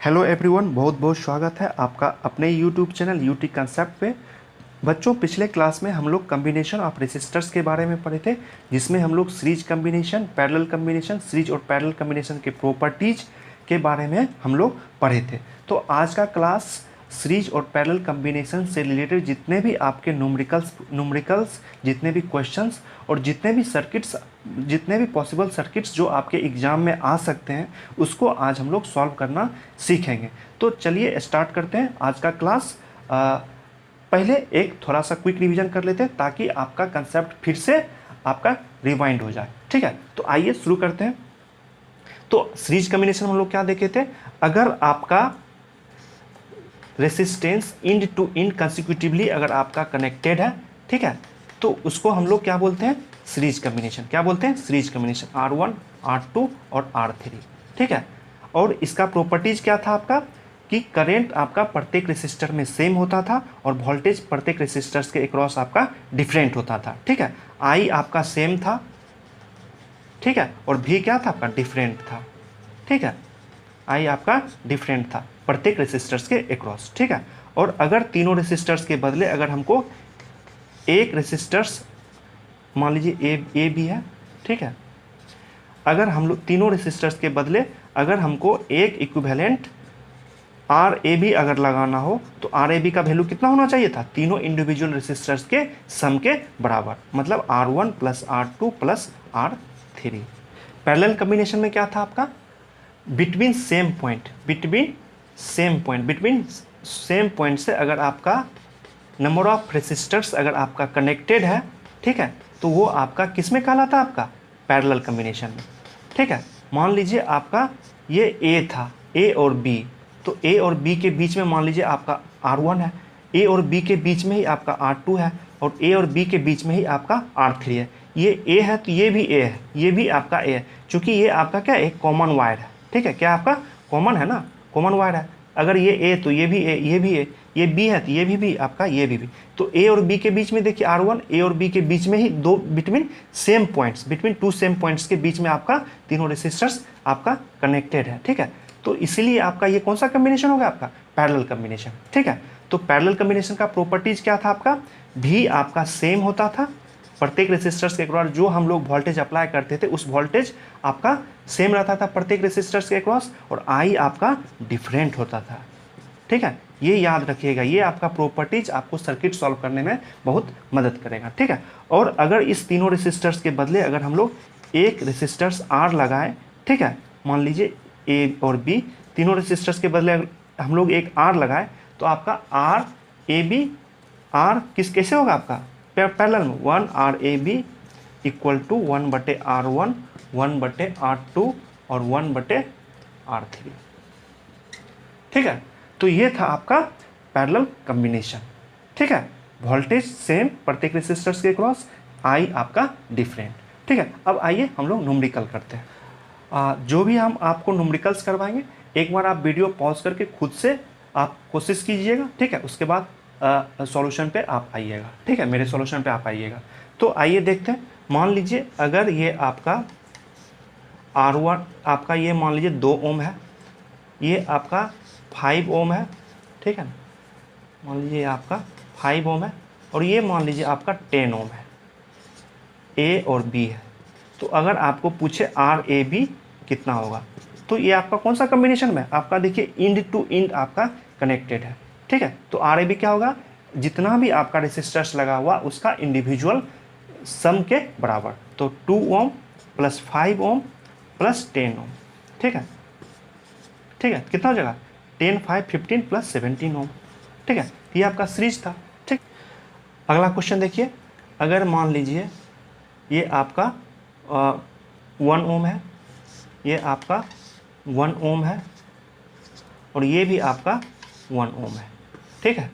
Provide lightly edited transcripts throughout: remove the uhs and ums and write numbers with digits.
Hello everyone, बहुत बहुत स्वागत है आपका अपने यूट्यूब चैनल यूटी कंसेप्ट पे। बच्चों, पिछले क्लास में हम लोग कम्बिनेशन ऑफ रेसिस्टर्स के बारे में पढ़े थे, जिसमें हम लोग series combination, parallel combination, series और पैरेलल कम्बिनेशन के प्रॉपर्टीज के बारे में हम लोग पढ़े थे। तो आज का क्लास सीरीज और पैरेलल कम्बिनेशन से रिलेटेड जितने भी आपके न्यूमेरिकल्स जितने भी क्वेश्चंस और जितने भी पॉसिबल सर्किट्स जो आपके एग्ज़ाम में आ सकते हैं, उसको आज हम लोग सॉल्व करना सीखेंगे। तो चलिए स्टार्ट करते हैं आज का क्लास। पहले एक थोड़ा सा क्विक रिवीजन कर लेते हैं ताकि आपका कंसेप्ट फिर से आपका रिवाइंड हो जाए। ठीक है, तो आइए शुरू करते हैं। तो सीरीज कम्बिनेशन हम लोग क्या देखे थे, अगर आपका resistance end to end consecutively अगर आपका कनेक्टेड है, ठीक है, तो उसको हम लोग क्या बोलते हैं, सीरीज कम्बिनेशन। क्या बोलते हैं, सीरीज कम्बिनेशन, R1 R2 और R3। ठीक है, और इसका प्रॉपर्टीज क्या था आपका कि करंट आपका प्रत्येक रेसिस्टर में सेम होता था और वोल्टेज प्रत्येक रेसिस्टर्स के अक्रॉस आपका डिफरेंट होता था। ठीक है, I आपका सेम था, ठीक है, और V क्या था आपका, डिफरेंट था। ठीक है, I आपका डिफरेंट था प्रत्येक रेसिस्टर्स के अक्रॉस। ठीक है, और अगर तीनों रेसिस्टर्स के बदले अगर हमको एक रेसिस्टर्स मान लीजिए ए भी है, ठीक है, अगर हम लोग तीनों रेसिस्टर्स के बदले अगर हमको एक इक्विवेलेंट आर ए बी अगर लगाना हो तो आर ए बी का वैल्यू कितना होना चाहिए था, तीनों इंडिविजुअल रेसिस्टर्स के सम के बराबर, मतलब R1 plus R2 plus R3। Parallel combination में क्या था आपका, बिटवीन सेम पॉइंट से अगर आपका नंबर ऑफ रेसिस्टर्स अगर आपका कनेक्टेड है, ठीक है, तो वो आपका किस में कहलाता है, आपका पैरेलल कम्बिनेशन में। ठीक है, मान लीजिए आपका ये ए था, ए और बी, तो ए और बी के बीच में मान लीजिए आपका R1 है, ए और बी के बीच में ही आपका R2 है, और ए और बी के बीच में ही आपका R3 है। ये ए है तो ये भी ए है, ये भी आपका ए है, क्योंकि ये आपका क्या एक कॉमन वायर है। ठीक है, क्या आपका कॉमन है ना, कॉमन वायर है। अगर ये ए तो ये भी ए, ये भी ए, ये बी है तो ये भी आपका ये भी। तो ए और बी के बीच में देखिए R1, ए और बी के बीच में ही दो बिटवीन टू सेम पॉइंट्स के बीच में आपका तीनों रेसिस्टर्स आपका कनेक्टेड है। ठीक है, तो इसीलिए आपका ये कौन सा कम्बिनेशन होगा, आपका पैरेलल कम्बिनेशन। ठीक है, तो पैरेलल कम्बिनेशन का प्रॉपर्टीज क्या था आपका, भी आपका सेम होता था प्रत्येक रेसिस्टर्स के अक्रॉस, जो हम लोग वोल्टेज अप्लाई करते थे उस वोल्टेज आपका सेम रहता था प्रत्येक रेसिस्टर्स के अक्रॉस, और आई आपका डिफरेंट होता था। ठीक है, ये याद रखिएगा, ये आपका प्रॉपर्टीज आपको सर्किट सॉल्व करने में बहुत मदद करेगा। ठीक है, और अगर इस तीनों रेसिस्टर्स के बदले अगर हम लोग एक रेसिस्टर्स आर लगाएं, ठीक है, मान लीजिए ए और बी, तीनों रेसिस्टर्स के बदले हम लोग एक आर लगाएं, तो आपका आर ए बी, आर कैसे होगा आपका पैरेलल में, 1 R A B equal to 1/R1, 1/R2 और 1/R3। ठीक है, तो ये था आपका पैरेलल कम्बिनेशन। ठीक है, वोल्टेज सेम प्रत्येक रेसिस्टर्स के क्रॉस, आई आपका डिफरेंट। ठीक है, अब आइए हम लोग न्यूमेरिकल करते हैं। जो भी हम आपको न्यूमेरिकल्स करवाएंगे, एक बार आप वीडियो पॉज करके खुद से आप कोशिश कीजिएगा। ठीक है, उसके बाद सॉल्यूशन पे आप आइएगा। ठीक है, मेरे सॉल्यूशन पे आप आइएगा। तो आइए देखते हैं, मान लीजिए अगर ये आपका R1 आपका ये मान लीजिए 2 ओम है, ये आपका 5 ओम है। ठीक है, मान लीजिए आपका 5 ओम है, और ये मान लीजिए आपका 10 ओम है, ए और बी है। तो अगर आपको पूछे आर ए बी कितना होगा, तो ये आपका कौन सा कम्बिनेशन में, आपका देखिए इंड टू इंड आपका कनेक्टेड है। ठीक है, तो आर ए बी क्या होगा, जितना भी आपका रेसिस्टर्स लगा हुआ उसका इंडिविजुअल सम के बराबर, तो 2 ओम प्लस 5 ओम प्लस 10 ओम। ठीक है, ठीक है, कितना हो जाएगा, 10 5 15 प्लस 17 ओम। ठीक है, ये आपका सीरीज था। ठीक, अगला क्वेश्चन देखिए, अगर मान लीजिए ये आपका 1 ओम है, ये आपका 1 ओम है, और ये भी आपका 1 ओम है। ठीक है,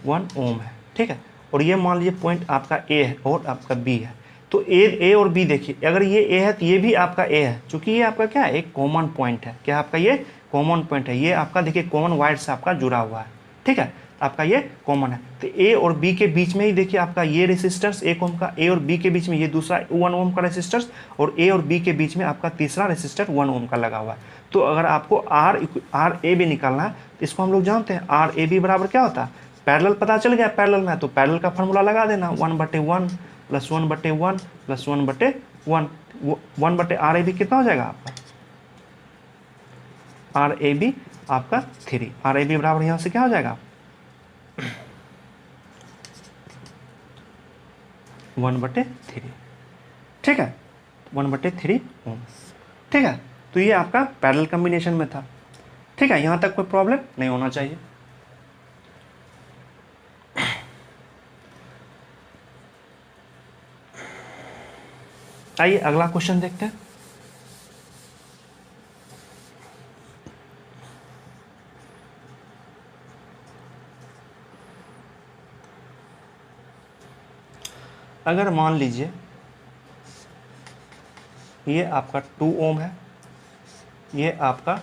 1 ओम है। ठीक है, और ये मान लीजिए पॉइंट आपका ए है और आपका बी है, तो ए और बी देखिए, अगर ये ए है तो ये भी आपका ए है, क्योंकि ये आपका क्या है, एक कॉमन पॉइंट है। क्या आपका ये कॉमन पॉइंट है, ये आपका देखिए कॉमन वायर से आपका जुड़ा हुआ है। ठीक है, आपका ये कॉमन है। तो ए और बी के बीच में ही देखिए आपका ये रेसिस्टेंस 1 ओम का, ए और बी के बीच में ये दूसरा 1 ओम का रेसिस्टेंस, और ए और बी के बीच में आपका तीसरा रेसिस्टर 1 ओम का लगा हुआ है। तो अगर आपको आर ए बी निकालना है तो इसको हम लोग जानते हैं आर ए बी बराबर क्या होता है, पैरेलल पता चल गया, पैरेलल में है तो पैरेलल का फॉर्मूला लगा देना 1/1 प्लस 1/1 प्लस 1/1, 1/RAB कितना हो जाएगा आपका, RAB आपका 3, RAB बराबर यहाँ से क्या हो जाएगा 1/3, ठीक है, 1/3 ओम, ठीक है। तो ये आपका पैरेलल कॉम्बिनेशन में था, ठीक है, यहाँ तक कोई प्रॉब्लम नहीं होना चाहिए। आइए अगला क्वेश्चन देखते हैं। अगर मान लीजिए ये आपका 2 ओम है, ये आपका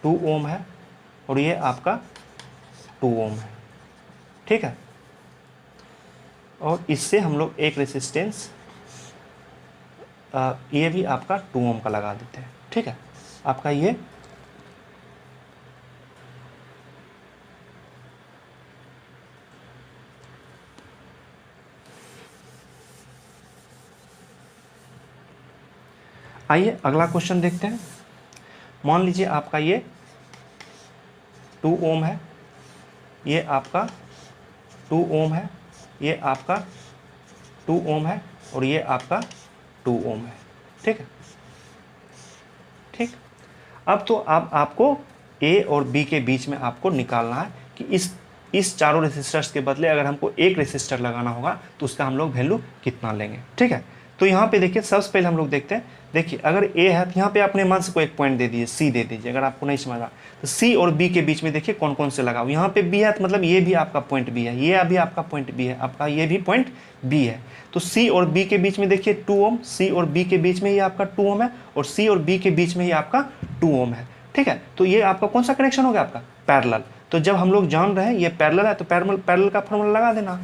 2 ओम है, और ये आपका 2 ओम है, ठीक है, और इससे हम लोग एक रेसिस्टेंस ये भी आपका 2 ओम का लगा देते हैं, ठीक है। आपका ये आइए अगला क्वेश्चन देखते हैं। मान लीजिए आपका ये 2 ओम है, ये आपका 2 ओम है, ये आपका 2 ओम है, और ये आपका 2 ओम है, ठीक है, ठीक। अब तो अब आपको ए और बी के बीच में आपको निकालना है कि इस चारों रेसिस्टर्स के बदले अगर हमको एक रेसिस्टर लगाना होगा तो उसका हम लोग वैल्यू कितना लेंगे, ठीक है। तो यहाँ पे देखिए सबसे पहले हम लोग देखते हैं, देखिए अगर ए है तो यहाँ पे अपने मन से कोई एक पॉइंट दे दीजिए, सी दे दीजिए, अगर आपको नहीं समझ रहा तो सी और बी के बीच में देखिए कौन कौन से लगाओ, यहाँ पे बी है तो मतलब ये भी आपका पॉइंट बी है, ये अभी आपका पॉइंट बी है, आपका ये भी पॉइंट बी है। तो सी और बी के बीच में देखिए 2 ओम, सी और बी के बीच में ही आपका 2 ओम है, और सी और बी के बीच में ही आपका 2 ओम है, ठीक है। तो ये आपका कौन सा कनेक्शन हो गया आपका पैरेलल। तो जब हम लोग जान रहे हैं ये पैरेलल है तो पैरेलल का फॉर्मूला लगा देना।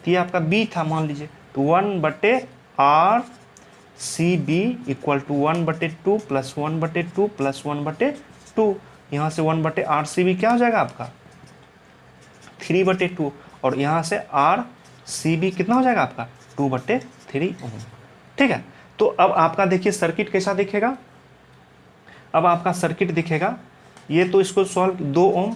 तो ये आपका बी था मान लीजिए, तो 1/R CB equal to 1/2 plus 1/2 plus 1/2, यहाँ से 1/RCB क्या हो जाएगा आपका 3/2, और यहाँ से RCB कितना हो जाएगा आपका 2/3 ओम, ठीक है। तो अब आपका देखिए सर्किट कैसा दिखेगा, अब आपका सर्किट दिखेगा ये तो इसको सॉल्व 2 ओम,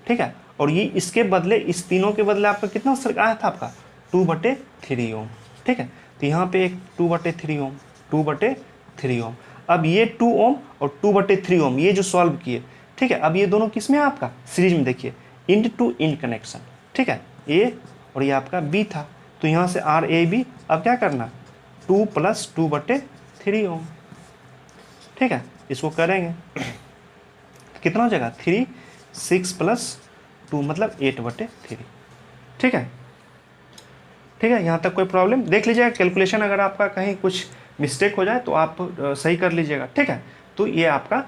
ठीक है, और ये इसके बदले इस तीनों के बदले आपका कितना सर्किट आया था आपका 2/3 ओम, ठीक है। तो यहाँ पे एक 2/3 ओम, 2/3 ओम, अब ये 2 ओम और 2/3 ओम ये जो सॉल्व किए, ठीक है। अब ये दोनों किस में है आपका सीरीज में, देखिए इंड टू इंड कनेक्शन, ठीक है, ए और ये आपका बी था, तो यहाँ से RAB अब क्या करना 2 + 2/3 ओम, ठीक है, इसको करेंगे कितना हो जाएगा 3, 6 + 2 मतलब 8/3, ठीक है, ठीक है। यहाँ तक कोई प्रॉब्लम देख लीजिएगा, कैलकुलेशन अगर आपका कहीं कुछ मिस्टेक हो जाए तो आप सही कर लीजिएगा, ठीक है। तो ये आपका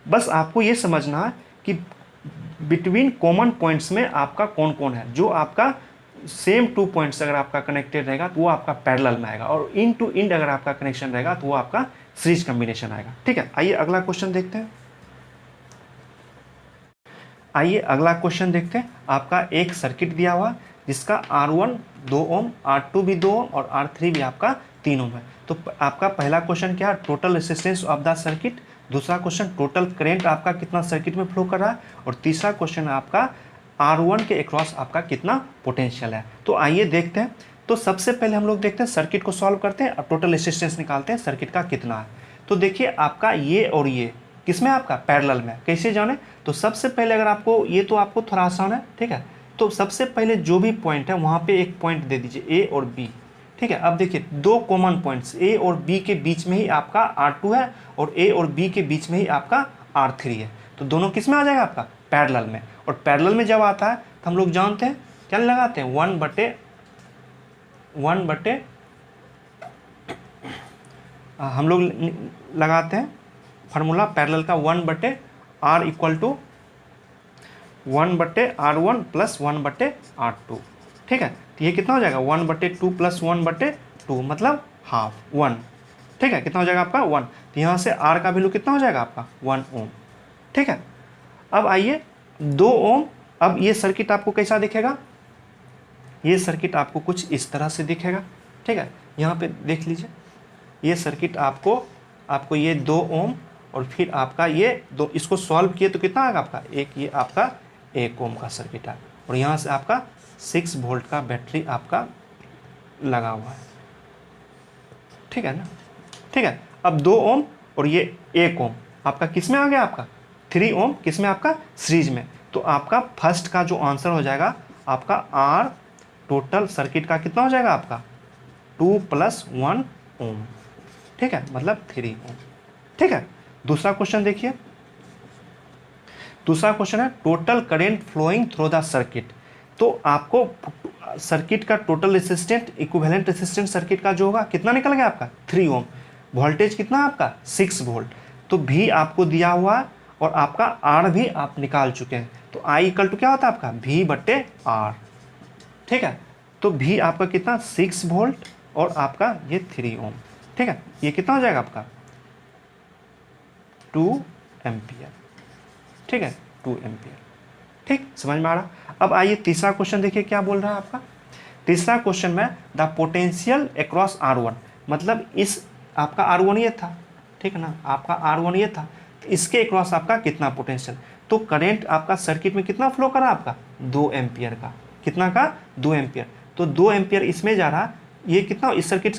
बस आपको ये समझना है कि बिटवीन कॉमन पॉइंट्स में आपका कौन कौन है, जो आपका सेम 2 पॉइंट्स अगर आपका कनेक्टेड रहेगा तो वो आपका पैरेलल में आएगा, और इन टू इंड अगर आपका कनेक्शन रहेगा तो वो आपका सीरीज कॉम्बिनेशन आएगा, ठीक है। आइए अगला क्वेश्चन देखते हैं। आइए अगला क्वेश्चन देखते हैं। आपका एक सर्किट दिया हुआ जिसका R1 2 ओम, R2 भी 2 ओम और R3 भी आपका 3 ओम है। तो आपका पहला क्वेश्चन क्या है, total resistance of the circuit, दूसरा क्वेश्चन टोटल करंट आपका कितना सर्किट में फ्लो कर रहा है, और तीसरा क्वेश्चन आपका R1 के अक्रॉस आपका कितना पोटेंशियल है। तो आइए देखते हैं। तो सबसे पहले हम लोग देखते हैं सर्किट को सॉल्व करते हैं और टोटल रेजिस्टेंस निकालते हैं सर्किट का कितना है। तो देखिए आपका ये और ये किसमें आपका पैरेलल में, कैसे जाने, तो सबसे पहले अगर आपको ये तो आपको थोड़ा आसान है, ठीक है। तो सबसे पहले जो भी पॉइंट है वहाँ पे एक पॉइंट दे दीजिए ए और बी, ठीक है। अब देखिए दो कॉमन पॉइंट्स ए और बी के बीच में ही आपका R2 है और ए और बी के बीच में ही आपका R3 है, तो दोनों किस में आ जाएगा आपका पैरेलल में। और पैरेलल में जब आता है तो हम लोग जानते हैं क्या लगाते हैं 1/, हम लोग लगाते हैं फार्मूला पैरेलल का 1/R equal to 1/R1 plus 1/R2, ठीक है। तो ये कितना हो जाएगा 1/2 प्लस 1/2 मतलब हाफ 1, ठीक है। कितना हो जाएगा आपका 1। तो यहाँ से R का वैल्यू कितना हो जाएगा आपका 1 ओम, ठीक है। अब आइए 2 ओम। अब ये सर्किट आपको कैसा दिखेगा, ये सर्किट आपको कुछ इस तरह से दिखेगा, ठीक है। यहाँ पे देख लीजिए, ये सर्किट आपको ये 2 ओम और फिर आपका ये दो, इसको सॉल्व किए तो कितना आएगा आपका एक, ये आपका 1 ओम का सर्किट है और यहाँ से आपका 6 वोल्ट का बैटरी आपका लगा हुआ है, ठीक है ना, ठीक है। अब 2 ओम और ये 1 ओम आपका किस में आ गया, आपका 3 ओम किस में, आपका सीरीज में। तो आपका फर्स्ट का जो आंसर हो जाएगा आपका आर टोटल सर्किट का कितना हो जाएगा आपका 2 + 1 ओम, ठीक है, मतलब 3 ओम, ठीक है। दूसरा क्वेश्चन देखिए, दूसरा क्वेश्चन है total current flowing through the circuit. तो आपको सर्किट का total resistant equivalent resistant circuit का जो होगा कितना निकल गया आपका 3 ओम, वोल्टेज कितना आपका 6 वोल्ट। तो भी आपको दिया हुआ है और आपका आर भी आप निकाल चुके हैं। तो आई इक्वल टू क्या होता है आपका V/R, ठीक है। तो भी आपका कितना 6 वोल्ट और आपका ये 3 ओम, ठीक है। ये कितना हो जाएगा आपका 2 एम्पियर, ठीक है, 2 एम्पियर, ठीक, समझ में आ रहा। अब आइए तीसरा क्वेश्चन देखिए क्या बोल रहा है आपका। तीसरा क्वेश्चन में द पोटेंशियल अक्रॉस R1, मतलब इस आपका R1 ये था, ठीक है ना, आपका R1 ये था, तो इसके अक्रॉस आपका कितना पोटेंशियल। तो करंट आपका सर्किट में कितना फ्लो करा आपका 2 एम्पियर का, कितना का 2 एम्पियर। तो 2 एम्पियर इसमें जा रहा, ये कितना इस सर्किट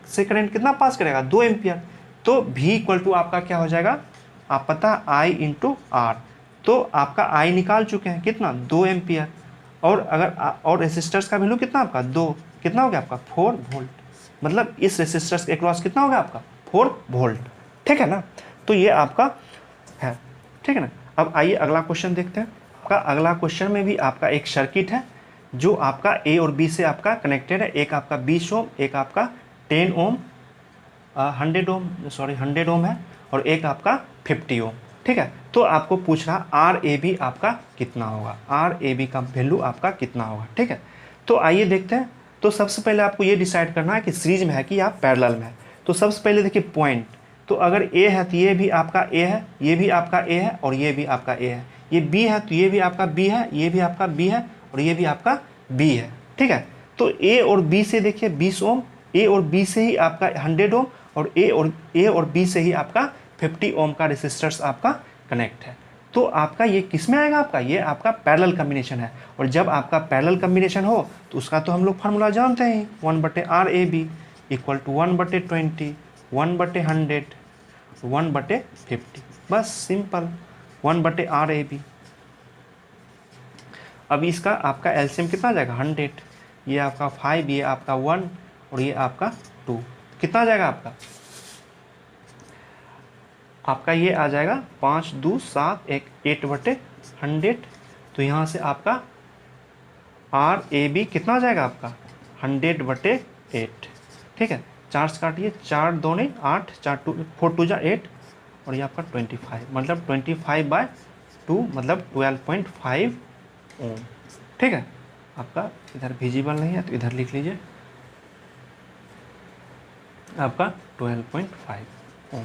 से करंट कितना पास करेगा 2 एम्पियर। तो V इक्वल टू आपका क्या हो जाएगा, आप पता I × R। तो आपका I निकाल चुके हैं कितना 2 एम्पियर और अगर और रेसिस्टर्स का वैल्यू कितना आपका 2, कितना हो गया आपका 4 वोल्ट, मतलब इस रेसिस्टर्स के क्रॉस कितना होगा आपका 4 वोल्ट, ठीक है ना। तो ये आपका है, ठीक है ना। अब आइए अगला क्वेश्चन देखते हैं। आपका अगला क्वेश्चन में भी आपका एक सर्किट है जो आपका A और B से आपका कनेक्टेड है। एक आपका 20 ओम, एक आपका 10 ओम 100 ओम है और एक आपका 50 ओम, ठीक है। तो आपको पूछ रहा RAB आपका कितना होगा, RAB का वैल्यू आपका कितना होगा, ठीक है। तो आइए देखते हैं। तो सबसे पहले आपको ये डिसाइड करना है कि सीरीज में है कि या पैरेलल में है। तो सबसे पहले देखिए पॉइंट, तो अगर A है तो ये भी आपका A है, ये भी आपका A है और ये भी आपका A है। ये B है तो ये भी आपका B है, ये भी आपका B है और ये भी आपका B है, ठीक है। तो A और B से देखिए 20 ओम, A और B से ही आपका 100 ओम और A और B से ही आपका 50 ओम का रेसिस्टर्स आपका कनेक्ट है। तो आपका ये किस में आएगा, आपका ये आपका पैरेलल कॉम्बिनेशन है। और जब आपका पैरेलल कॉम्बिनेशन हो तो उसका तो हम लोग फार्मूला जानते हैं 1/RAB इक्वल टू 1/20 1/100 1/50, बस सिंपल 1/RAB। अब इसका आपका एलसीएम कितना आ जाएगा 100, ये आपका 5, ये आपका 1 और ये आपका 2, कितना आ जाएगा आपका ये आ जाएगा 5 2 7 1 8/100। तो यहाँ से आपका RAB कितना आ जाएगा आपका 100/8, ठीक है। 4 से काटिए, 4 2 नहीं 8, 4 2 जा 8 और ये आपका 25, मतलब 25/2 मतलब 12.5 ओम, ठीक है। आपका इधर विजिबल नहीं है तो इधर लिख लीजिए आपका 12.5 ओम,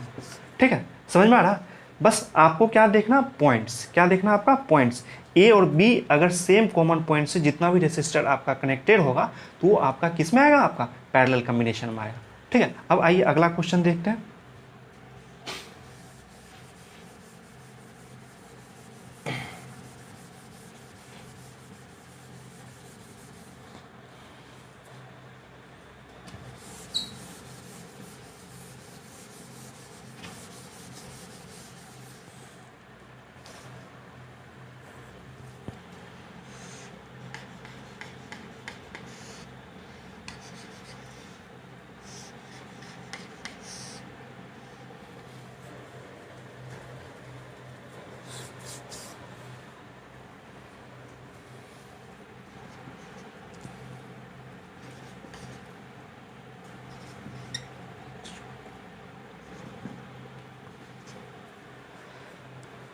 ठीक है, समझ में आ रहा। बस आपको क्या देखना पॉइंट्स, क्या देखना आपका पॉइंट्स A और B अगर सेम कॉमन पॉइंट से जितना भी रेसिस्टर आपका कनेक्टेड होगा तो वो आपका किस में आएगा, आपका पैरेलल कॉम्बिनेशन में आएगा, ठीक है। अब आइए अगला क्वेश्चन देखते हैं।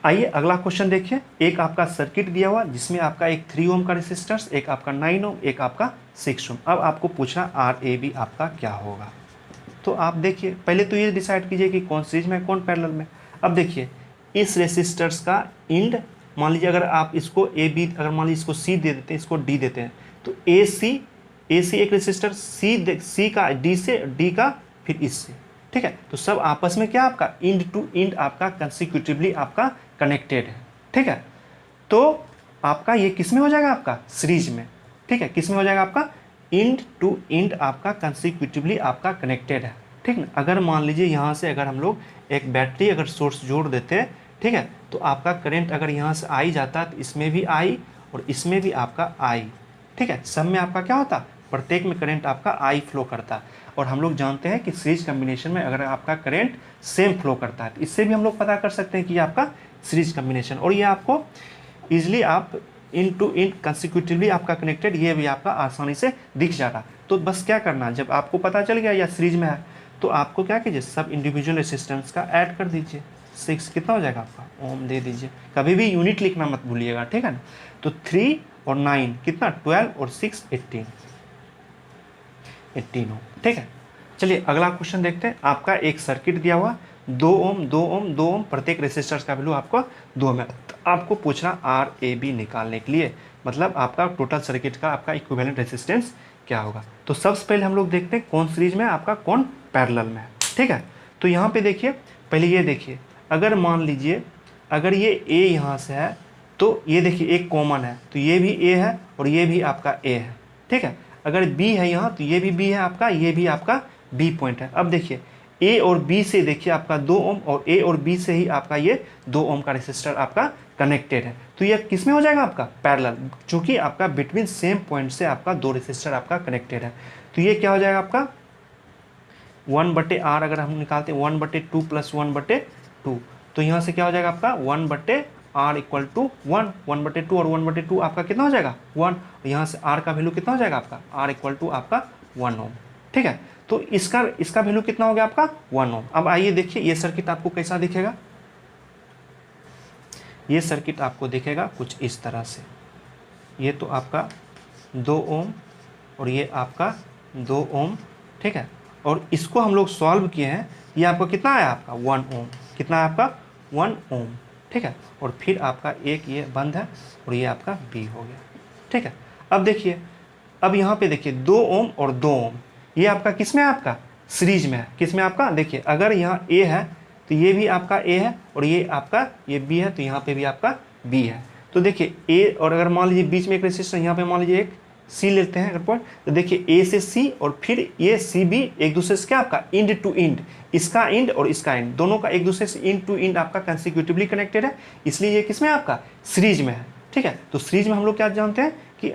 आइए अगला क्वेश्चन देखिए। एक आपका सर्किट दिया हुआ जिसमें आपका एक 3 ओम का रेसिस्टर्स, एक आपका 9 ओम, एक आपका 6 ओम। अब आपको पूछना आर ए बी आपका क्या होगा। तो आप देखिए पहले तो ये डिसाइड कीजिए कि कौन सीरीज में कौन पैरेलल में। अब देखिए इस रेसिस्टर्स का इंड, मान लीजिए अगर आप इसको ए बी, अगर मान लीजिए इसको सी दे देते हैं, इसको डी देते हैं, तो ए सी एक रेसिस्टर, सी का डी से, डी का फिर इससे, ठीक है। तो सब आपस में क्या आपका इंड टू इंड आपका कंसिक्यूटिवली आपका कनेक्टेड है, ठीक है। तो आपका ये किस में हो जाएगा आपका सीरीज में, ठीक है। किस में हो जाएगा आपका इंड टू इंड आपका कंसिक्यूटिवली आपका कनेक्टेड है, ठीक ना। अगर मान लीजिए यहाँ से अगर हम लोग एक बैटरी अगर सोर्स जोड़ देते हैं, ठीक है, तो आपका करंट अगर यहाँ से आई जाता है तो इसमें भी आई और इसमें भी आपका आई, ठीक है। सब में आपका क्या होता, प्रत्येक में करंट आपका आई फ्लो करता है। और हम लोग जानते हैं कि सीरीज कम्बिनेशन में अगर आपका करंट सेम फ्लो करता है तो इससे भी हम लोग पता कर सकते हैं कि आपका सीरीज कम्बिनेशन, और ये आपको इजीली आप इन टू इन कंसिक्यूटिवली आपका कनेक्टेड, ये भी आपका आसानी से दिख जाता। तो बस क्या करना, जब आपको पता चल गया या सीरीज में है तो आपको क्या कीजिए, सब इंडिविजुअल रेसिस्टेंस का ऐड कर दीजिए। 6 कितना हो जाएगा आपका ओम दे दीजिए, कभी भी यूनिट लिखना मत भूलिएगा, ठीक है ना। तो 3 और 9 कितना 12 और 6 18 ओम, ठीक है। चलिए अगला क्वेश्चन देखते हैं। आपका एक सर्किट दिया हुआ 2 ओम 2 ओम 2 ओम, प्रत्येक रेसिस्टर्स का वैल्यू आपको 2 ओम है। आपको पूछना आर ए बी निकालने के लिए, मतलब आपका टोटल सर्किट का आपका इक्विवेलेंट रेसिस्टेंस क्या होगा। तो सबसे पहले हम लोग देखते हैं कौन सीरीज में आपका कौन पैरेलल में है, ठीक है। तो यहाँ पे देखिए, पहले ये देखिए, अगर मान लीजिए अगर ये ए यहाँ से है तो ये देखिए एक कॉमन है, तो ये भी ए है और ये भी आपका ए है, ठीक है। अगर बी है यहाँ तो ये भी बी है आपका, ये भी आपका बी पॉइंट है। अब देखिए ए और बी से देखिए आपका 2 ओम, और ए और बी से ही आपका ये 2 ओम का रेसिस्टर आपका कनेक्टेड है। तो ये किस में हो जाएगा आपका पैरेलल, चूंकि आपका बिटवीन सेम पॉइंट से आपका 2 रेसिस्टर आपका कनेक्टेड है। तो ये क्या हो जाएगा आपका 1/r, अगर हम निकालते हैं 1/2 + 1/2, तो यहाँ से क्या हो जाएगा आपका 1/r इक्वल टू 1, 1/2 और 1/2 आपका कितना हो जाएगा 1, और यहाँ से r का वैल्यू कितना हो जाएगा आपका r इक्वल टू आपका 1 ओम, ठीक है। तो इसका वैल्यू कितना हो गया आपका 1 ओम। अब आइए देखिए ये सर्किट आपको कैसा दिखेगा। ये सर्किट आपको दिखेगा कुछ इस तरह से, ये तो आपका 2 ओम और ये आपका 2 ओम, ठीक है। और इसको हम लोग सॉल्व किए हैं, ये आपको कितना आया आपका 1 ओम, कितना है आपका 1 ओम, ठीक है। और फिर आपका एक ये बंद है और ये आपका बी हो गया, ठीक है। अब देखिए, अब यहाँ पे देखिए 2 ओम और 2 ओम, ये आपका किस में है आपका सीरीज में है, किस में आपका देखिए, अगर यहाँ ए है तो ये भी आपका ए है और ये आपका ये बी है, तो यहाँ पे भी आपका बी है। तो देखिए ए, और अगर मान लीजिए बीच में एक रेसिस्टर, यहाँ पे मान लीजिए एक सी लेते हैं अगर पॉइंट, तो देखिए ए से सी और फिर ये सी भी एक दूसरे से क्या आपका इंड टू इंड, इसका इंड और इसका इंड, दोनों का एक दूसरे से इंड टू इंड आपका कंसिक्यूटिवली कनेक्टेड है, इसलिए ये किसमें आपका सीरीज में है, ठीक है। तो सीरीज में हम लोग क्या जानते हैं कि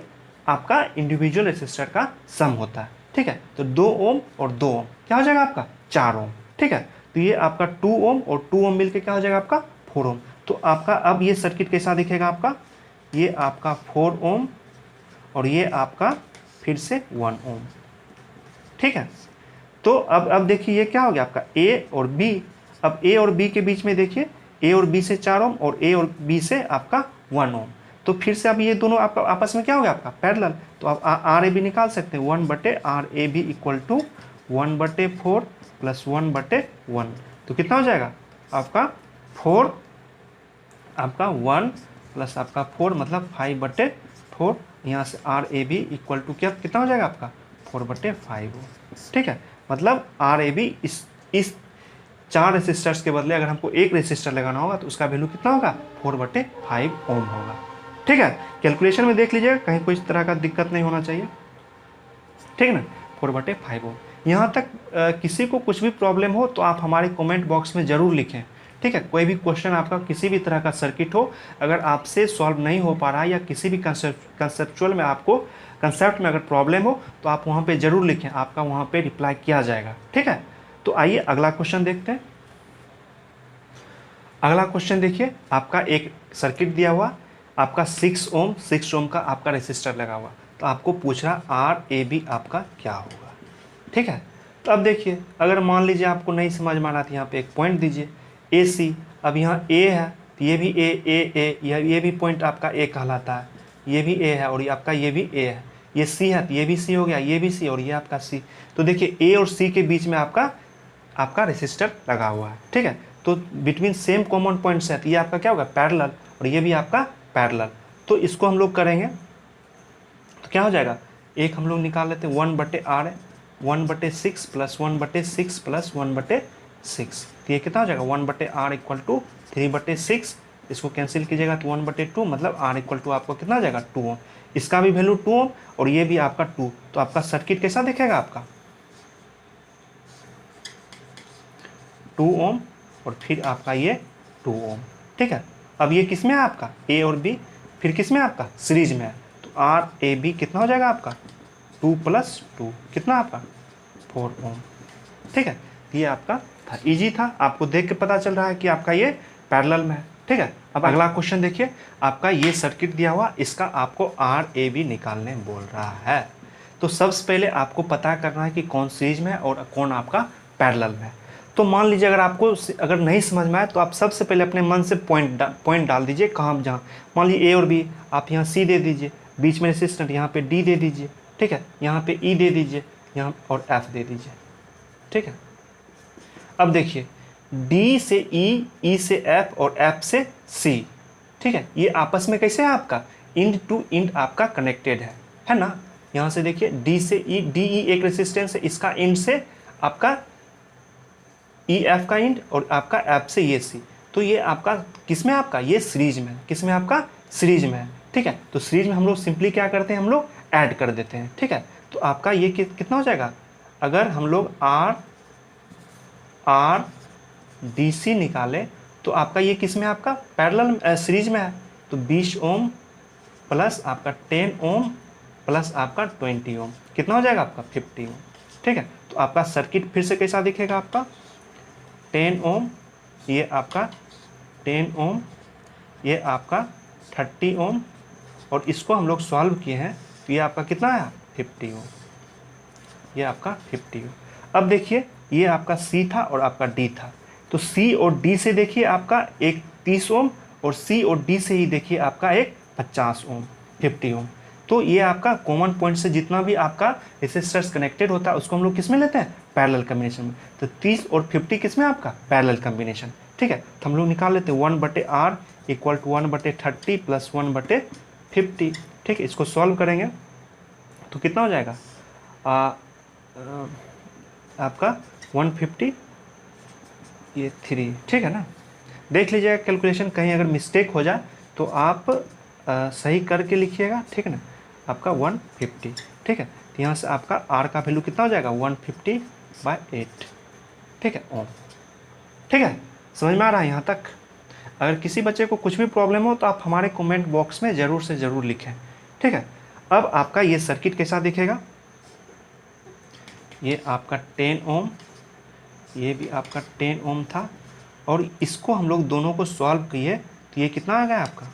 आपका इंडिविजुअल रेसिस्टर का सम होता है, ठीक है। तो 2 ओम और 2 ओम क्या हो जाएगा आपका 4 ओम, ठीक है। तो ये आपका 2 ओम और 2 ओम मिलकर क्या हो जाएगा आपका 4 ओम। तो आपका अब ये सर्किट कैसा दिखेगा आपका, ये आपका 4 ओम और ये आपका फिर से 1 ओम, ठीक है। तो अब देखिए ये क्या हो गया आपका ए और बी। अब ए और बी के बीच में देखिए, ए और बी से 4 ओम और ए और बी से आपका 1 ओम। तो फिर से अब ये दोनों आपका आपस में क्या हो गया आपका पैरेलल। तो आप आर ए बी निकाल सकते हैं, 1/r A B equal to 1/4 + 1/1। तो कितना हो जाएगा आपका 4, आपका 1 प्लस आपका 4 मतलब 5/4, यहाँ से R A B equal to क्या कितना हो जाएगा आपका 4/5, ठीक है। मतलब आर ए बी इस 4 रेसिस्टर्स के बदले अगर हमको एक रेसिस्टर लगाना होगा तो उसका वैल्यू कितना होगा 4/5 ओम होगा, ठीक है। कैलकुलेशन में देख लीजिएगा कहीं कोई इस तरह का दिक्कत नहीं होना चाहिए, ठीक है ना। 4/5 ओम। यहाँ तक किसी को कुछ भी प्रॉब्लम हो तो आप हमारे कमेंट बॉक्स में ज़रूर लिखें, ठीक है। कोई भी क्वेश्चन आपका किसी भी तरह का सर्किट हो, अगर आपसे सॉल्व नहीं हो पा रहा है या किसी भी कंसेप्चुअल में आपको कंसेप्ट में अगर प्रॉब्लम हो तो आप वहाँ पे ज़रूर लिखें, आपका वहाँ पे रिप्लाई किया जाएगा, ठीक है। तो आइए अगला क्वेश्चन देखते हैं। अगला क्वेश्चन देखिए, आपका एक सर्किट दिया हुआ, आपका 6 ओम का आपका रेसिस्टर लगा हुआ, तो आपको पूछ रहा आर ए बी आपका क्या होगा, ठीक है। तो अब देखिए, अगर मान लीजिए आपको नहीं समझ में आ रहा था, यहाँ पे एक पॉइंट दीजिए ए सी। अब यहाँ ए है तो तो ये भी ए ये भी पॉइंट आपका ए कहलाता है, ये भी ए है और ये आपका ये भी ए है, ये सी है तो ये भी सी हो गया, ये भी सी और ये आपका सी। तो देखिए ए और सी के बीच में आपका रेसिस्टर लगा हुआ है, ठीक है। तो बिटवीन सेम कॉमन पॉइंट्स है तो ये आपका क्या होगा, पैरेलल, और ये भी आपका पैरेलल। तो इसको हम लोग करेंगे तो क्या हो जाएगा, एक हम लोग निकाल लेते हैं 1/r है, 1/6 प्लस 1/6 प्लस 1/6, तो ये कितना हो जाएगा 1/r इक्वल टू 3/6, इसको कैंसिल कीजिएगा तो 1/2 मतलब r इक्वल टू आपको कितना हो जाएगा 2 ओम, इसका भी वैल्यू 2 ओम और ये भी आपका 2। तो आपका सर्किट कैसा दिखेगा, आपका 2 ओम और फिर आपका ये 2 ओम, ठीक है। अब ये किस में है आपका ए और बी, फिर किस में आपका सीरीज में है, तो आर ए बी कितना हो जाएगा आपका 2 + 2 कितना आपका 4 ओम, ठीक है। ये आपका था, इजी था, आपको देख के पता चल रहा है कि आपका ये पैरेलल में है, ठीक है। अब अगला क्वेश्चन देखिए, आपका ये सर्किट दिया हुआ, इसका आपको आर ए बी निकालने बोल रहा है। तो सबसे पहले आपको पता करना है कि कौन सीरीज में है और कौन आपका पैरेलल में है। तो मान लीजिए अगर नहीं समझ में आए तो आप सबसे पहले अपने मन से पॉइंट डाल दीजिए, कहाँ जहाँ मान लीजिए ए और बी, आप यहाँ सी दे दीजिए, बीच में रेसिस्टेंट यहाँ पे डी दे दीजिए, ठीक है, यहाँ पे ई दे दीजिए, यहाँ और एफ दे दीजिए, ठीक है। अब देखिए डी से ई से एफ और एफ से सी, ठीक है, ये आपस में कैसे है आपका इंड टू इंड आपका कनेक्टेड है ना। यहाँ से देखिए डी से ई, डी ई एक रेसिस्टेंस है, इसका इंड से आपका ई एफ का इंड और आपका एफ से ये सी, तो ये आपका किस में आपका ये सीरीज में, किस में आपका सीरीज में है, ठीक है। तो सीरीज में हम लोग सिंपली क्या करते हैं, हम लोग ऐड कर देते हैं, ठीक है। तो आपका ये कितना हो जाएगा, अगर हम लोग आर डी सी निकाले तो आपका ये किस में आपका पैरेलल सीरीज में है, तो 20 ओम प्लस आपका 10 ओम प्लस आपका 20 ओम कितना हो जाएगा आपका 50 ओम, ठीक है। तो आपका सर्किट फिर से कैसा दिखेगा, आपका 10 ओम, ये आपका 10 ओम, ये आपका 30 ओम और इसको हम लोग सॉल्व किए हैं तो ये आपका कितना आया 50 ओम, ये आपका 50 ओम। अब देखिए ये आपका सी था और आपका डी था, तो सी और डी से देखिए आपका एक 30 ओम और सी और डी से ही देखिए आपका एक 50 ओम 50 ओम। तो ये आपका कॉमन पॉइंट से जितना भी आपका रेसिस्टर्स कनेक्टेड होता है उसको हम लोग किस में लेते हैं, पैरेलल कॉम्बिनेशन में। तो 30 और 50 किस में आपका पैरेलल कॉम्बिनेशन, ठीक है। तो हम लोग निकाल लेते हैं 1/r इक्वल टू 1/30 प्लस 1/50, ठीक है। इसको सॉल्व करेंगे तो कितना हो जाएगा आपका 150 ये 3, ठीक है ना। देख लीजिएगा कैलकुलेशन, कहीं अगर मिस्टेक हो जाए तो आप सही करके लिखिएगा, ठीक है ना। आपका 150, ठीक है। तो यहाँ से आपका R का वैल्यू कितना हो जाएगा 150/8, ठीक है ओम, ठीक है। समझ में आ रहा है यहाँ तक। अगर किसी बच्चे को कुछ भी प्रॉब्लम हो तो आप हमारे कमेंट बॉक्स में ज़रूर से ज़रूर लिखें, ठीक है। अब आपका ये सर्किट कैसा दिखेगा, ये आपका 10 ओम, ये भी आपका 10 ओम था और इसको हम लोग दोनों को सॉल्व किए तो ये कितना आ गया आपका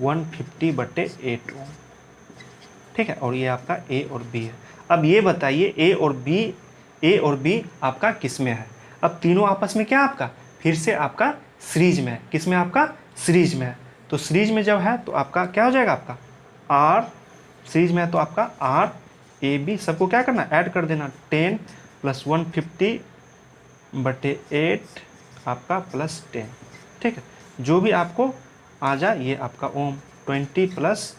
150/8 ओम, ठीक है। और ये आपका ए और बी है। अब ये बताइए ए और बी आपका किस में है। अब तीनों आपस में क्या आपका फिर से आपका सीरीज में है, किस में आपका सीरीज में है। तो सीरीज में जब है तो आपका क्या हो जाएगा, आपका आर सीरीज में है तो आपका आर ए बी सबको क्या करना ऐड कर देना, 10 + 150/8 आपका प्लस 10, ठीक है। जो भी आपको आ जाए ये आपका ओम 20 प्लस,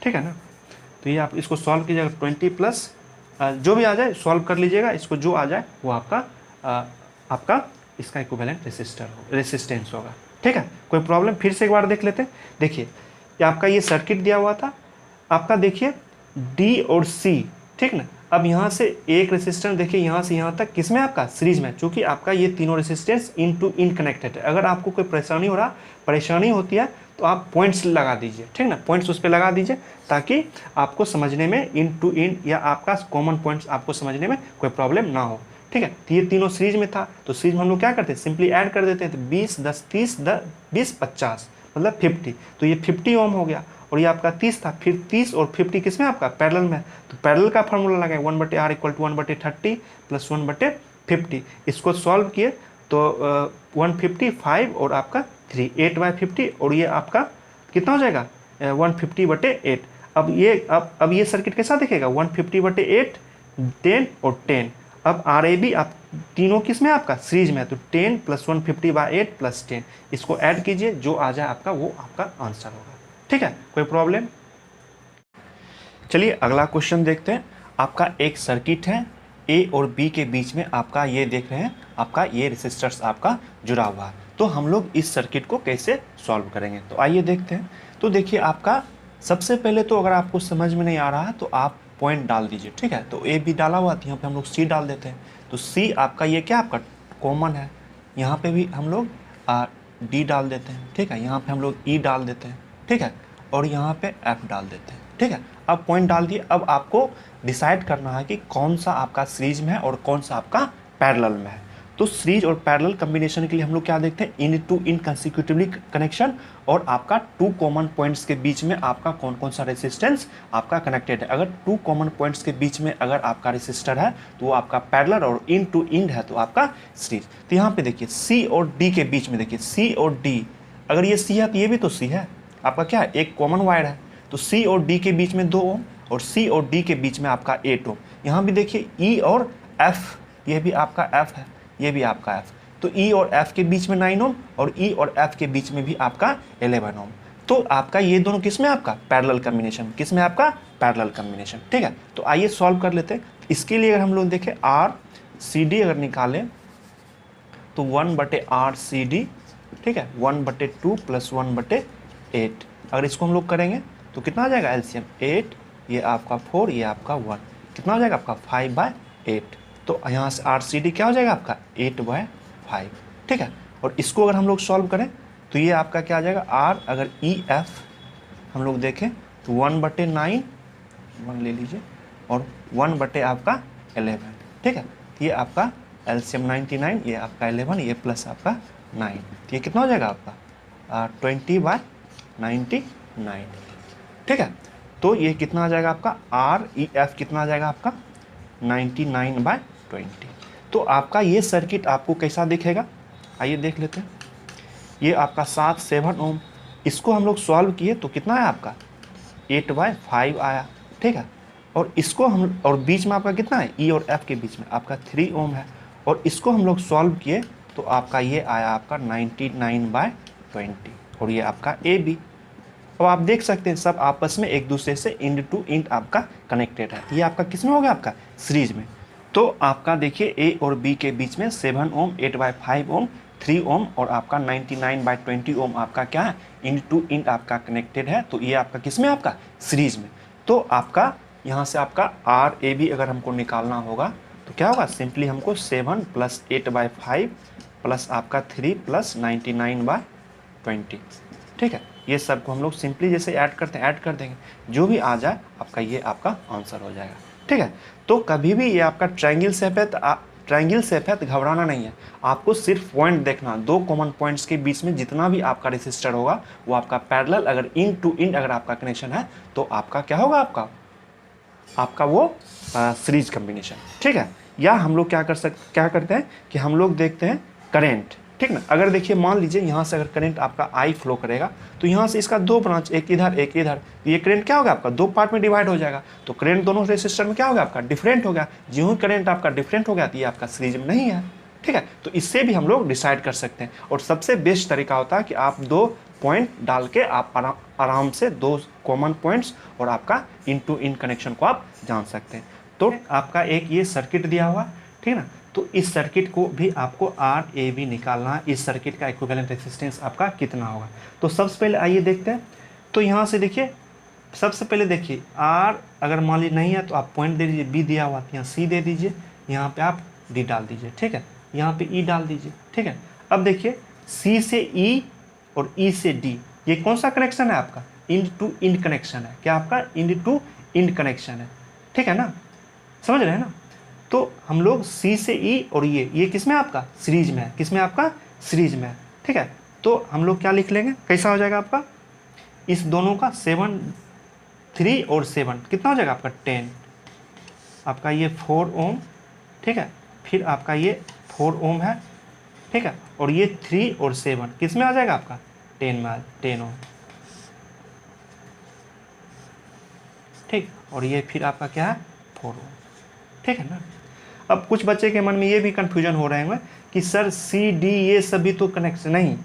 ठीक है ना। तो ये आप इसको सॉल्व कीजिएगा 20 प्लस जो भी आ जाए सॉल्व कर लीजिएगा, इसको जो आ जाए वो आपका इसका इक्विवेलेंट रेसिस्टेंस होगा, ठीक है। कोई प्रॉब्लम फिर से एक बार देख लेते हैं। देखिए आपका ये सर्किट दिया हुआ था आपका, देखिए डी और सी, ठीक ना। अब यहाँ से एक रेसिस्टेंस देखिए यहाँ से यहाँ तक किस में आपका सीरीज में, चूँकि आपका ये तीनों resistance end to end connected है। अगर आपको कोई परेशानी होती है तो आप पॉइंट्स लगा दीजिए, ठीक ना, पॉइंट्स उस पर लगा दीजिए ताकि आपको समझने में इन टू इन या आपका कॉमन पॉइंट्स आपको समझने में कोई प्रॉब्लम ना हो, ठीक है। तो ये तीनों सीरीज में था तो सीरीज में हम लोग क्या करते हैं सिंपली ऐड कर देते हैं, तो 20 10 30 20 50 मतलब 50, तो ये 50 ओम हो गया और ये आपका 30 था, फिर 30 और 50 किस में आपका पैरेलल में, तो पैरेलल का फार्मूला लगाए 1/r इक्वल टू 1/30 प्लस 1/50, इसको सॉल्व किए तो 155 और आपका 3, 8/50 और ये आपका कितना हो जाएगा 150/8। अब ये सर्किट कैसा दिखेगा 150/8, 10 और 10। अब RAB आप तीनों किस में आपका सीरीज में है, तो 10 + 150/8 + 10 इसको ऐड कीजिए, जो आ जाए आपका वो आपका आंसर होगा। ठीक है, कोई प्रॉब्लम? चलिए अगला क्वेश्चन देखते हैं। आपका एक सर्किट है, ए और बी के बीच में आपका ये देख रहे हैं आपका ये रेसिस्टर्स आपका जुड़ा हुआ है। तो हम लोग इस सर्किट को कैसे सॉल्व करेंगे, तो आइए देखते हैं। तो देखिए आपका सबसे पहले तो अगर आपको समझ में नहीं आ रहा है तो आप पॉइंट डाल दीजिए। ठीक है, तो ए बी डाला हुआ था, यहाँ पे हम लोग सी डाल देते हैं। तो सी आपका ये क्या आपका कॉमन है, यहाँ पे भी हम लोग डी डाल देते हैं। ठीक है, यहाँ पे हम लोग ई डाल देते हैं। ठीक है, और यहाँ पे एफ डाल देते हैं। ठीक है, अब पॉइंट डाल दिए। अब आपको डिसाइड करना है कि कौन सा आपका सीरीज में है और कौन सा आपका पैरेलल में है। तो सीरीज और पैरेलल कॉम्बिनेशन के लिए हम लोग क्या देखते हैं, इन टू इन कंसेक्यूटिवली कनेक्शन, और आपका 2 कॉमन पॉइंट्स के बीच में आपका कौन कौन सा रेजिस्टेंस आपका कनेक्टेड है। अगर 2 कॉमन पॉइंट्स के बीच में अगर आपका रेजिस्टर है तो वो आपका पैरेलल, और इन टू इन है तो आपका सीरीज। तो यहाँ पे देखिए सी और डी के बीच में, देखिए सी और डी, अगर ये सी है तो ये भी तो सी है, आपका क्या है एक कॉमन वायर है। तो सी और डी के बीच में 2 ओम, और सी और डी के बीच में आपका 8 ओम। यहाँ भी देखिए ई और एफ, ये भी आपका एफ है, ये भी आपका एफ। तो ई और एफ के बीच में 9 ओम, और ई और एफ के बीच में भी आपका 11 ओम। तो आपका ये दोनों किस में आपका पैरेलल कॉम्बिनेशन, किस में आपका पैरेलल कॉम्बिनेशन। ठीक है, तो आइए सॉल्व कर लेते हैं। इसके लिए अगर हम लोग देखें आर सी डी अगर निकालें तो 1/R CD, ठीक है, 1/2 + 1/8। अगर इसको हम लोग करेंगे तो कितना आ जाएगा एलसीएम 8, ये आपका 4, ये आपका 1, कितना हो जाएगा आपका 5/8। तो यहाँ से RCD क्या हो जाएगा आपका 8/5। ठीक है, और इसको अगर हम लोग सॉल्व करें तो ये आपका क्या आ जाएगा R, अगर EF हम लोग देखें तो 1/9, 1 ले लीजिए, और 1/ आपका 11। ठीक है, ये आपका एलसीएम 99, ये आपका 11, ये प्लस आपका 9, तो ये कितना हो जाएगा आपका 20/99। ठीक है, तो ये कितना आ जाएगा आपका REF कितना आ जाएगा आपका 99/20। तो आपका ये सर्किट आपको कैसा दिखेगा, आइए देख लेते हैं। ये आपका 7 ओम, इसको हम लोग सॉल्व किए तो कितना है आपका 8/5 आया। ठीक है, और इसको हम, और बीच में आपका कितना है ई और एफ के बीच में आपका 3 ओम है, और इसको हम लोग सॉल्व किए तो आपका ये आया आपका 99/20, और ये आपका ए बी। अब आप देख सकते हैं सब आपस में एक दूसरे से इंड टू इंड आपका कनेक्टेड है। ये आपका किस में हो गया आपका सीरीज में। तो आपका देखिए ए और बी के बीच में 7 ओम, 8/5 ओम, 3 ओम, और आपका 99/20 ओम आपका क्या है इंड टू इंड आपका कनेक्टेड है। तो ये आपका किस में आपका सीरीज में। तो आपका यहाँ से आपका RAB अगर हमको निकालना होगा तो क्या होगा, सिंपली हमको 7 + 8/5 प्लस आपका 3 + 99/20। ठीक है, ये सब को हम लोग सिंपली जैसे ऐड करते हैं ऐड कर देंगे, जो भी आ जाए आपका ये आपका आंसर हो जाएगा। ठीक है, तो कभी भी ये आपका ट्रायंगल शेप है, ट्रायंगल शेप है तो घबराना नहीं है, आपको सिर्फ पॉइंट देखना। 2 कॉमन पॉइंट्स के बीच में जितना भी आपका रेसिस्टर होगा वो आपका पैरेलल, अगर इन टू इन अगर आपका कनेक्शन है तो आपका क्या होगा आपका वो सीरीज कॉम्बिनेशन। ठीक है, या हम लोग क्या करते हैं कि हम लोग देखते हैं करेंट। ठीक ना, अगर देखिए मान लीजिए यहाँ से अगर करंट आपका आई फ्लो करेगा तो यहाँ से इसका 2 ब्रांच, एक इधर एक इधर, तो ये करंट क्या होगा आपका 2 पार्ट में डिवाइड हो जाएगा। तो करंट दोनों रेसिस्टर में क्या होगा आपका डिफरेंट हो गया। ज्यों ही करंट आपका डिफरेंट हो गया तो ये आपका सीरीज में नहीं है। ठीक है, तो इससे भी हम लोग डिसाइड कर सकते हैं। और सबसे बेस्ट तरीका होता है कि आप 2 पॉइंट डाल के आप आराम से 2 कॉमन पॉइंट्स और आपका इन टू इन कनेक्शन को आप जान सकते हैं। तो आपका एक ये सर्किट दिया हुआ, ठीक है ना, तो इस सर्किट को भी आपको RAB निकालना है। इस सर्किट का इक्विवेलेंट रेजिस्टेंस आपका कितना होगा। तो सबसे पहले आइए देखते हैं। तो यहाँ से देखिए सबसे पहले देखिए R अगर मान लीजिए नहीं है तो आप पॉइंट दे दीजिए, B दिया हुआ तो यहाँ C दे दीजिए, यहाँ पे आप D डाल दीजिए। ठीक है, यहाँ पे E डाल दीजिए। ठीक है, अब देखिए C से E और E से D, ये कौन सा कनेक्शन है आपका इंड टू इंड कनेक्शन है। क्या आपका इंड टू इंड कनेक्शन है। ठीक है ना, समझ रहे हैं ना। तो हम लोग C से E और ये किस में आपका सीरीज में है, किस में आपका सीरीज में है। ठीक है, तो हम लोग क्या लिख लेंगे, कैसा हो जाएगा आपका इस दोनों का 7, 3 और 7 कितना हो जाएगा आपका 10, आपका ये 4 ओम। ठीक है, फिर आपका ये 4 ओम है, ठीक है। और ये 3 और 7 किस में आ जाएगा आपका 10 में 10 ओम, ठीक। और ये फिर आपका क्या है 4 ओम, ठीक है ना। अब कुछ बच्चे के मन में ये भी कन्फ्यूजन हो रहे हैं कि सर सी डी ये सभी तो कनेक्शन नहीं,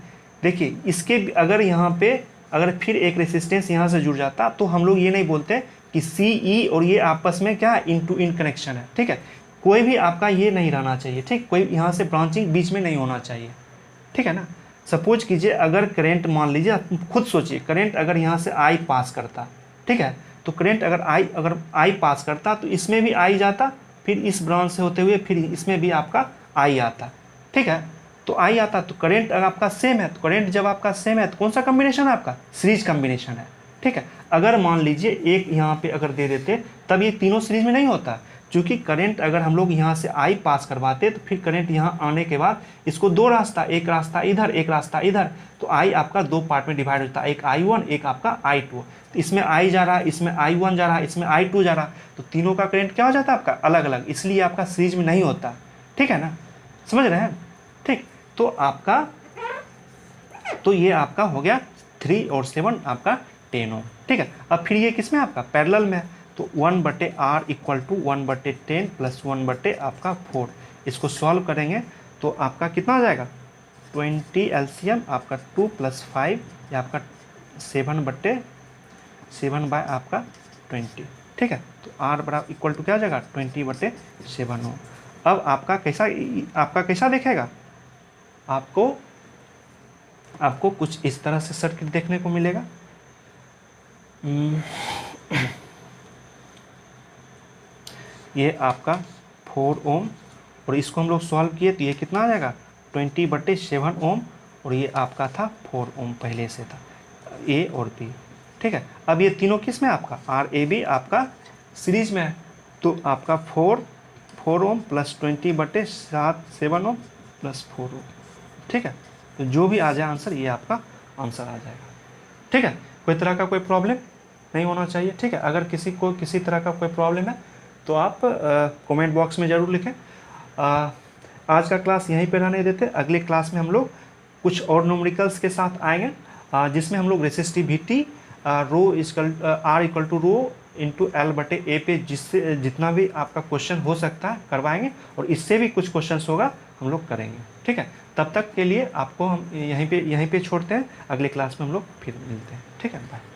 देखिए इसके अगर यहाँ पे अगर फिर एक रेसिस्टेंस यहाँ से जुड़ जाता तो हम लोग ये नहीं बोलते कि सी ई और ये आपस में क्या इन टू इन कनेक्शन है, ठीक है। कोई भी आपका ये नहीं रहना चाहिए, ठीक, कोई यहाँ से ब्रांचिंग बीच में नहीं होना चाहिए, ठीक है ना। सपोज कीजिए अगर करंट मान लीजिए, आप खुद सोचिए करंट अगर यहाँ से आई पास करता, ठीक है, तो करंट अगर आई पास करता तो इसमें भी आई जाता, फिर इस ब्रांच से होते हुए फिर इसमें भी आपका आई आता, ठीक है। तो आई आता तो करंट अगर आपका सेम है, तो करंट जब आपका सेम है तो कौन सा कॉम्बिनेशन है आपका सीरीज कॉम्बिनेशन है, ठीक है। अगर मान लीजिए एक यहाँ पे अगर दे देते तब ये तीनों सीरीज में नहीं होता, क्योंकि करंट अगर हम लोग यहाँ से आई पास करवाते तो फिर करंट यहाँ आने के बाद इसको दो रास्ता, एक रास्ता इधर एक रास्ता इधर, तो आई आपका दो पार्ट में डिवाइड होता है, एक I1 एक आपका I2। तो इसमें आई जा रहा है, इसमें I1 जा रहा है, इसमें I2 जा रहा है, तो तीनों का करंट क्या हो जाता है आपका अलग अलग, इसलिए आपका सीरीज में नहीं होता, ठीक है ना, समझ रहे हैं, ठीक। तो आपका तो ये आपका हो गया 3 और 7 आपका 10 ओम, ठीक है। अब फिर ये किस में आपका पैरेलल में, तो 1/R इक्वल टू 1/10 प्लस 1/ आपका 4, इसको सॉल्व करेंगे तो आपका कितना आ जाएगा 20 LCM आपका 2 + 5 या आपका 7 बाय आपका 20, ठीक है। तो R बराबर इक्वल टू क्या आ जाएगा 20/7 ओम। अब आपका कैसा देखेगा, आपको कुछ इस तरह से सर्किट देखने को मिलेगा। ये आपका 4 ओम और इसको हम लोग सॉल्व किए तो ये कितना आ जाएगा 20/7 ओम, और ये आपका था 4 ओम पहले से था, ए और बी, ठीक है। अब ये तीनों किस में आपका RAB आपका सीरीज में है, तो आपका 4 ओम प्लस 20/7 ओम प्लस 4 ओम, ठीक है। तो जो भी आ जाए आंसर ये आपका आंसर आ जाएगा, ठीक है। कोई तरह का कोई प्रॉब्लम नहीं होना चाहिए, ठीक है। अगर किसी को किसी तरह का कोई प्रॉब्लम है तो आप कमेंट बॉक्स में ज़रूर लिखें। आज का क्लास यहीं पे रहने देते, अगले क्लास में हम लोग कुछ और न्यूमेरिकल्स के साथ आएंगे, जिसमें हम लोग resistivity R equal to rho into L/A पे जिससे जितना भी आपका क्वेश्चन हो सकता है करवाएंगे, और इससे भी कुछ क्वेश्चन होगा हम लोग करेंगे, ठीक है। तब तक के लिए आपको हम यहीं पे छोड़ते हैं, अगले क्लास में हम लोग फिर मिलते हैं, ठीक है, बाय।